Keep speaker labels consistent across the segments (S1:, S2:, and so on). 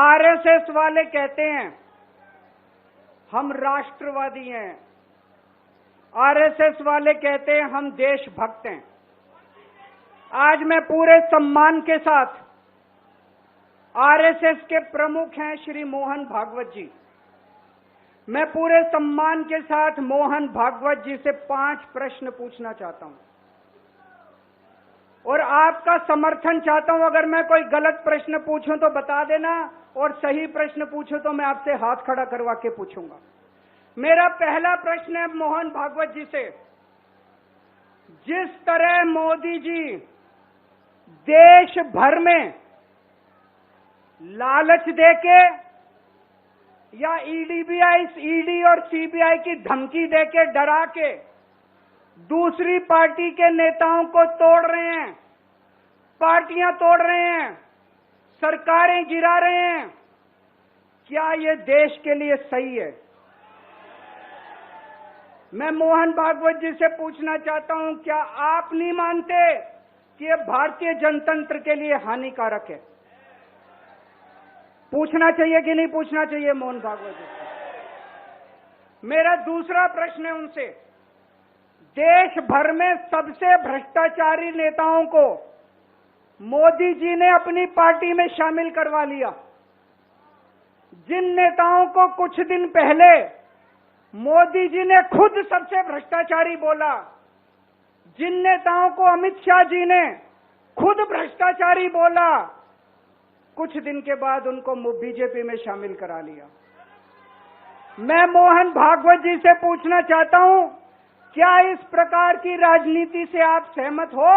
S1: RSS वाले कहते हैं हम राष्ट्रवादी हैं, आरएसएस वाले कहते हैं हम देशभक्त हैं। आज मैं पूरे सम्मान के साथ आरएसएस के प्रमुख हैं श्री मोहन भागवत जी, मैं पूरे सम्मान के साथ मोहन भागवत जी से 5 प्रश्न पूछना चाहता हूं और आपका समर्थन चाहता हूं। अगर मैं कोई गलत प्रश्न पूछूं तो बता देना और सही प्रश्न पूछूं तो मैं आपसे हाथ खड़ा करवा के पूछूंगा। मेरा पहला प्रश्न है मोहन भागवत जी से, जिस तरह मोदी जी देश भर में लालच देके या ईडी और सीबीआई की धमकी देके डरा के दूसरी पार्टी के नेताओं को तोड़ रहे हैं, पार्टियां तोड़ रहे हैं, सरकारें गिरा रहे हैं, क्या ये देश के लिए सही है? मैं मोहन भागवत जी से पूछना चाहता हूं, क्या आप नहीं मानते कि ये भारतीय जनतंत्र के लिए हानिकारक है? पूछना चाहिए कि नहीं पूछना चाहिए मोहन भागवत जी से? मेरा दूसरा प्रश्न है उनसे, देश भर में सबसे भ्रष्टाचारी नेताओं को मोदी जी ने अपनी पार्टी में शामिल करवा लिया। जिन नेताओं को कुछ दिन पहले मोदी जी ने खुद सबसे भ्रष्टाचारी बोला, जिन नेताओं को अमित शाह जी ने खुद भ्रष्टाचारी बोला, कुछ दिन के बाद उनको बीजेपी में शामिल करा लिया। मैं मोहन भागवत जी से पूछना चाहता हूं, क्या इस प्रकार की राजनीति से आप सहमत हो?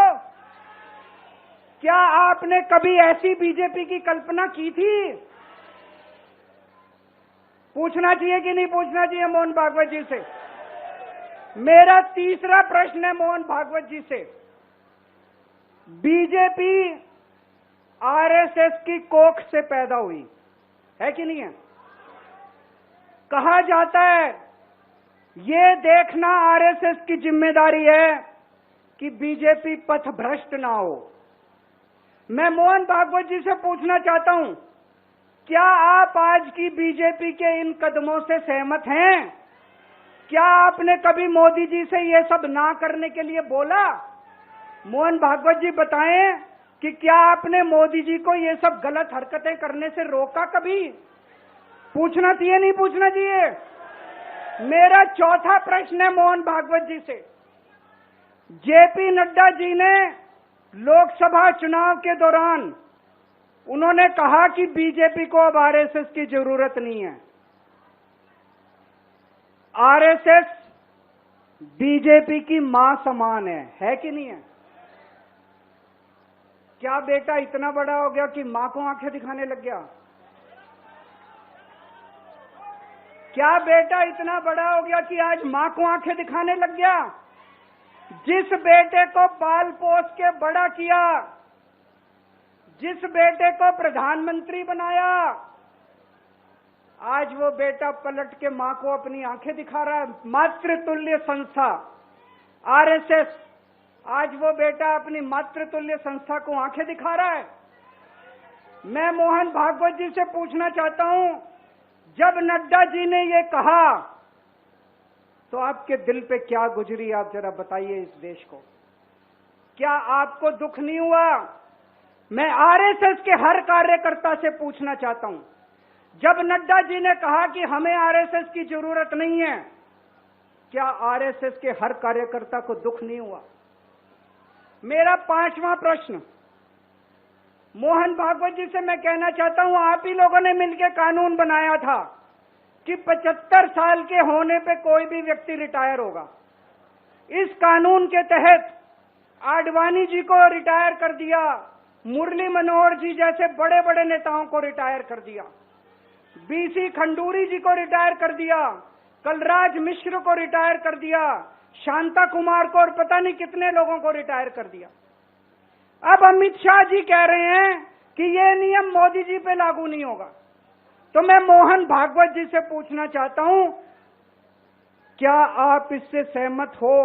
S1: क्या आपने कभी ऐसी बीजेपी की कल्पना की थी? पूछना चाहिए कि नहीं पूछना चाहिए मोहन भागवत जी से? मेरा तीसरा प्रश्न है मोहन भागवत जी से, बीजेपी आरएसएस की कोख से पैदा हुई है कि नहीं है? कहा जाता है ये देखना आरएसएस की जिम्मेदारी है कि बीजेपी पथभ्रष्ट ना हो। मैं मोहन भागवत जी से पूछना चाहता हूं, क्या आप आज की बीजेपी के इन कदमों से सहमत हैं? क्या आपने कभी मोदी जी से ये सब ना करने के लिए बोला? मोहन भागवत जी बताएं कि क्या आपने मोदी जी को ये सब गलत हरकतें करने से रोका कभी? पूछना चाहिए नहीं पूछना चाहिए? मेरा चौथा प्रश्न है मोहन भागवत जी से, जेपी नड्डा जी ने लोकसभा चुनाव के दौरान उन्होंने कहा कि बीजेपी को अब आरएसएस की जरूरत नहीं है। आरएसएस बीजेपी की मां समान है कि नहीं है? क्या बेटा इतना बड़ा हो गया कि मां को आंखें दिखाने लग गया? क्या बेटा इतना बड़ा हो गया कि आज मां को आंखें दिखाने लग गया? जिस बेटे को पाल पोस के बड़ा किया, जिस बेटे को प्रधानमंत्री बनाया, आज वो बेटा पलट के मां को अपनी आंखें दिखा रहा है। मातृतुल्य संस्था आरएसएस आज वो बेटा अपनी मातृतुल्य संस्था को आंखें दिखा रहा है। मैं मोहन भागवत जी से पूछना चाहता हूं, जब नड्डा जी ने ये कहा तो आपके दिल पे क्या गुजरी, आप जरा बताइए इस देश को। क्या आपको दुख नहीं हुआ? मैं आरएसएस के हर कार्यकर्ता से पूछना चाहता हूं, जब नड्डा जी ने कहा कि हमें आरएसएस की जरूरत नहीं है, क्या आरएसएस के हर कार्यकर्ता को दुख नहीं हुआ? मेरा 5वां प्रश्न मोहन भागवत जी से मैं कहना चाहता हूं, आप ही लोगों ने मिलकर कानून बनाया था कि 75 साल के होने पे कोई भी व्यक्ति रिटायर होगा। इस कानून के तहत आडवाणी जी को रिटायर कर दिया, मुरली मनोहर जी जैसे बड़े बड़े नेताओं को रिटायर कर दिया, बीसी खंडूरी जी को रिटायर कर दिया, कलराज मिश्र को रिटायर कर दिया, शांता कुमार को और पता नहीं कितने लोगों को रिटायर कर दिया। अब अमित शाह जी कह रहे हैं कि ये नियम मोदी जी पे लागू नहीं होगा। तो मैं मोहन भागवत जी से पूछना चाहता हूं, क्या आप इससे सहमत हो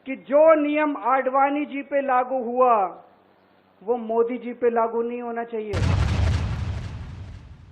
S1: कि जो नियम आडवाणी जी पे लागू हुआ वो मोदी जी पे लागू नहीं होना चाहिए?